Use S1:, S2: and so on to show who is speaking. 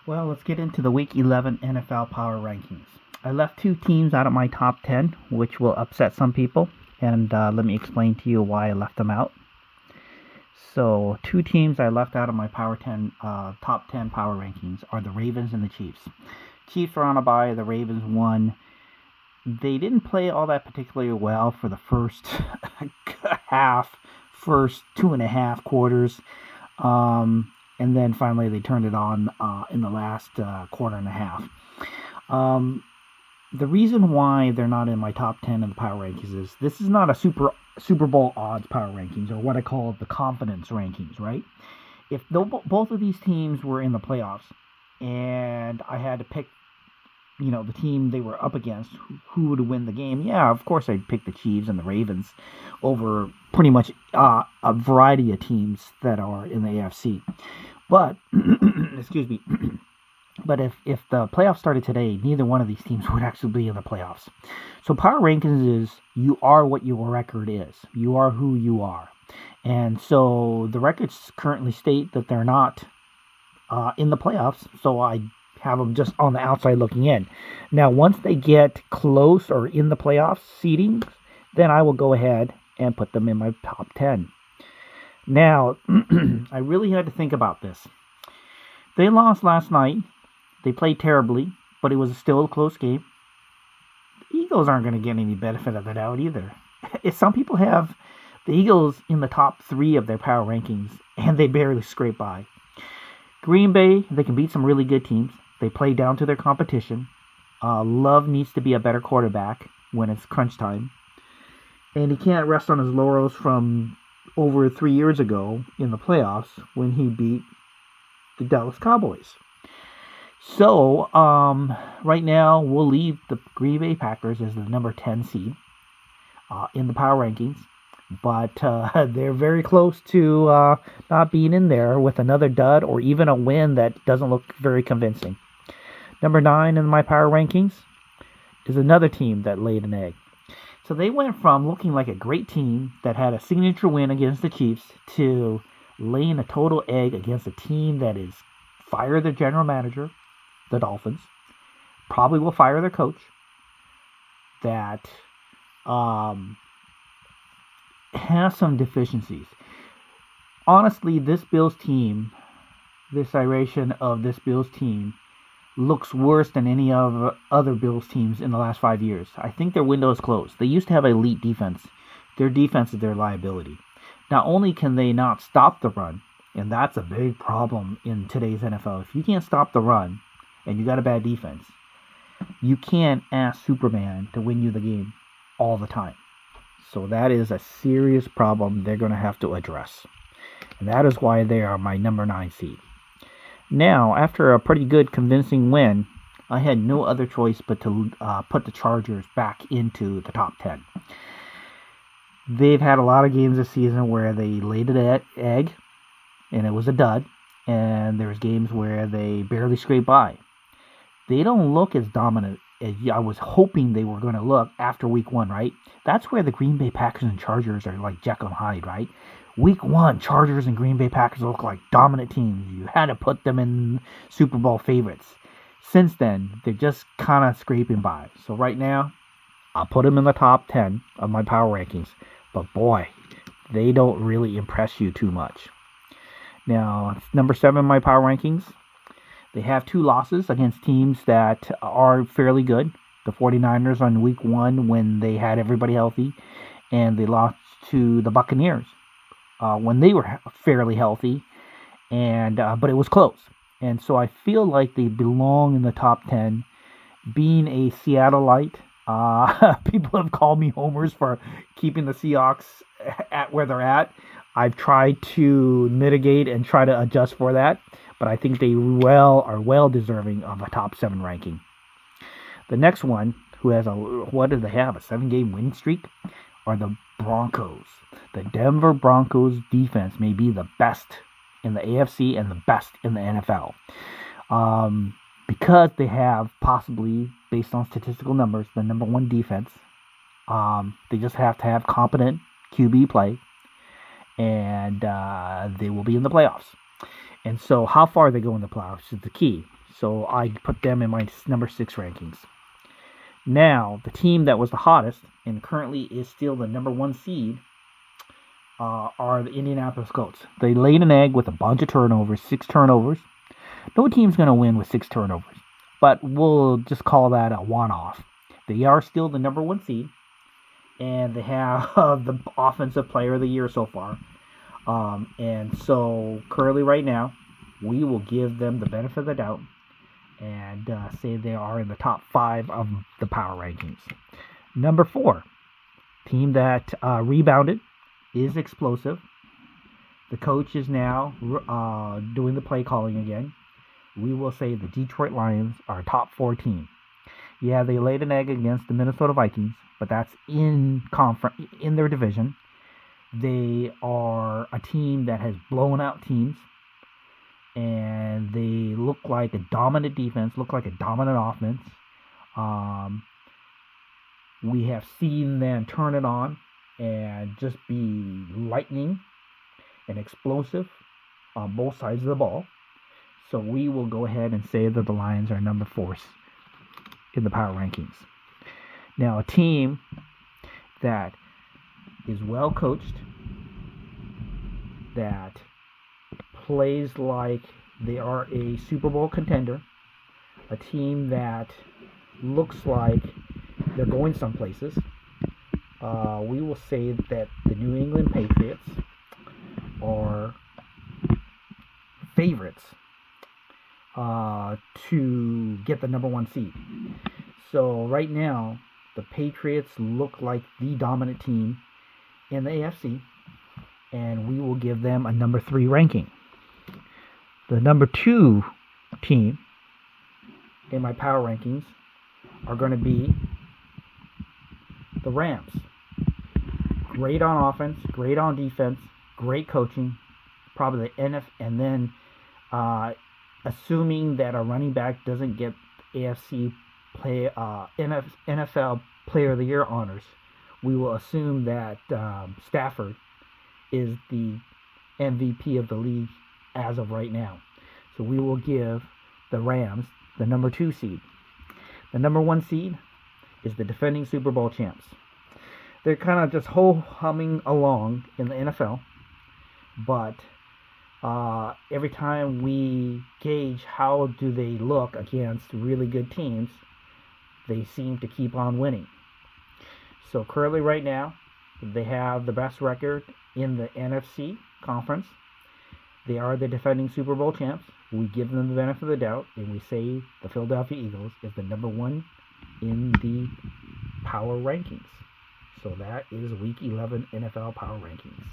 S1: Well, let's get into the Week 11 NFL Power Rankings. I left two teams out of my top 10, which will upset some people, and let me explain to you why I left them out. So, two teams I left out of my top 10 Power Rankings are the Ravens and the Chiefs. Chiefs are on a bye. The Ravens won. They didn't play all that particularly well for the first first 2.5 quarters. And then finally they turned it on in the last quarter and a half. The reason why they're not in my top 10 in the power rankings is this is not a Super Bowl odds power rankings, or what I call the confidence rankings, right? If both of these teams were in the playoffs and I had to pick, the team they were up against, who would win the game, yeah, of course I'd pick the Chiefs and the Ravens over pretty much a variety of teams that are in the AFC. But, excuse me, but if the playoffs started today, neither one of these teams would actually be in the playoffs. So power rankings is you are what your record is. You are who you are. And so the records currently state that they're not in the playoffs, so I have them just on the outside looking in. Now, once they get close or in the playoffs seeding, then I will go ahead and put them in my top 10. Now, I really had to think about this. They lost last night. They played terribly, but it was still a close game. The Eagles aren't going to get any benefit of the doubt either. If some people have the Eagles in the top 3 of their power rankings, and they barely scrape by. Green Bay, they can beat some really good teams. They play down to their competition. Love needs to be a better quarterback when it's crunch time. And he can't rest on his laurels from over 3 years ago in the playoffs when he beat the Dallas Cowboys. So, right now, we'll leave the Green Bay Packers as the number 10 seed in the power rankings. But they're very close to not being in there with another dud or even a win that doesn't look very convincing. Number 9 in my power rankings is another team that laid an egg. So they went from looking like a great team that had a signature win against the Chiefs to laying a total egg against a team that is fire the general manager, the Dolphins, probably will fire their coach, that has some deficiencies. Honestly, this iteration of this Bills team looks worse than any of other Bills teams in the last 5 years. I think their window is closed. They used to have elite defense. Their defense is their liability. Not only can they not stop the run, and that's a big problem in today's NFL. If you can't stop the run and you got a bad defense, you can't ask Superman to win you the game all the time. So that is a serious problem they're going to have to address. And that is why they are my number 9 seed. Now, after a pretty good convincing win, I had no other choice but to put the Chargers back into the top 10. They've had a lot of games this season where they laid an egg, and it was a dud. And there's games where they barely scrape by. They don't look as dominant as I was hoping they were going to look after week 1, right? That's where the Green Bay Packers and Chargers are like Jekyll and Hyde, right? Week 1, Chargers and Green Bay Packers look like dominant teams. You had to put them in Super Bowl favorites. Since then, they're just kind of scraping by. So right now, I'll put them in the top 10 of my power rankings. But boy, they don't really impress you too much. Now, number 7 in my power rankings. They have 2 losses against teams that are fairly good. The 49ers on week 1 when they had everybody healthy. And they lost to the Buccaneers when they were fairly healthy. But it was close. And so I feel like they belong in the top 10. Being a Seattleite, people have called me homers for keeping the Seahawks at where they're at. I've tried to mitigate and try to adjust for that. But I think they are well deserving of a top 7 ranking. The next one, who has what do they have? A 7-game win streak? Are the Broncos. The Denver Broncos defense may be the best in the AFC and the best in the NFL. Because they have possibly, based on statistical numbers, the number 1 defense. They just have to have competent QB play. And they will be in the playoffs. And so how far they go in the playoffs is the key. So I put them in my number 6 rankings. Now, the team that was the hottest and currently is still the number 1 seed are the Indianapolis Colts. They laid an egg with a bunch of turnovers, 6 turnovers. No team's going to win with 6 turnovers, but we'll just call that a one-off. They are still the number 1 seed, and they have the offensive player of the year so far. And so currently right now, we will give them the benefit of the doubt and say they are in the top 5 of the power rankings. Number 4, team that rebounded, is explosive. The coach is now doing the play calling again. We will say the Detroit Lions are a top 4 team. Yeah, they laid an egg against the Minnesota Vikings, but that's in their division. They are a team that has blown out teams, and they look like a dominant defense, look like a dominant offense. We have seen them turn it on and just be lightning and explosive on both sides of the ball. So we will go ahead and say that the Lions are number 4 in the power rankings. Now, a team that is well coached, that plays like they are a Super Bowl contender, a team that looks like they're going some places, we will say that the New England Patriots are favorites to get the number 1 seed. So right now, the Patriots look like the dominant team in the AFC, and we will give them a number 3 ranking. The number 2 team in my power rankings are going to be the Rams. Great on offense, great on defense, great coaching, probably the NFL, and then assuming that a running back doesn't get AFC NFL Player of the Year honors, we will assume that Stafford is the MVP of the league as of right now. So we will give the Rams the number 2 seed. The number 1 seed is the defending Super Bowl champs. They're kind of just humming along in the NFL, but every time we gauge how do they look against really good teams, they seem to keep on winning. So currently right now, they have the best record in the NFC conference. They are the defending Super Bowl champs. We give them the benefit of the doubt, and we say the Philadelphia Eagles is the number 1 in the power rankings. So that is Week 11 NFL power rankings.